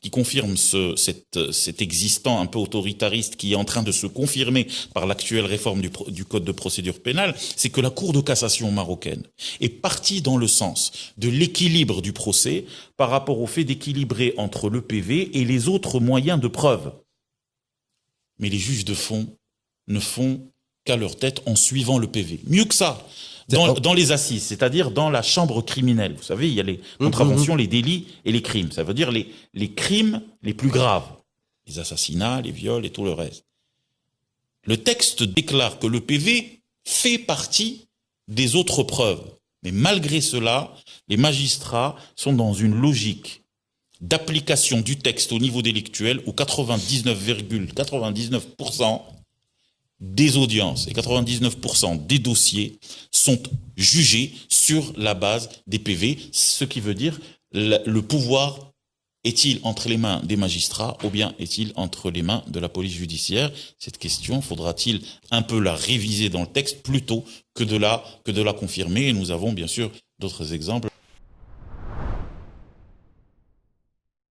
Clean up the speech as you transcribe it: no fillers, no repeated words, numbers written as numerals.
qui confirme cet existant un peu autoritariste qui est en train de se confirmer par l'actuelle réforme du Code de procédure pénale, c'est que la Cour de cassation marocaine est partie dans le sens de l'équilibre du procès par rapport au fait d'équilibrer entre le PV et les autres moyens de preuve. Mais les juges de fond ne font qu'à leur tête en suivant le PV. Mieux que ça, dans les assises, c'est-à-dire dans la chambre criminelle. Vous savez, il y a les contraventions, les délits et les crimes. Ça veut dire les crimes les plus graves. Les assassinats, les viols et tout le reste. Le texte déclare que le PV fait partie des autres preuves. Mais malgré cela, les magistrats sont dans une logique d'application du texte au niveau délictuel où 99,99% des audiences et 99% des dossiers sont jugés sur la base des PV, ce qui veut dire le pouvoir est-il entre les mains des magistrats ou bien est-il entre les mains de la police judiciaire? Cette question, faudra-t-il un peu la réviser dans le texte plutôt que de la confirmer? Et nous avons bien sûr d'autres exemples.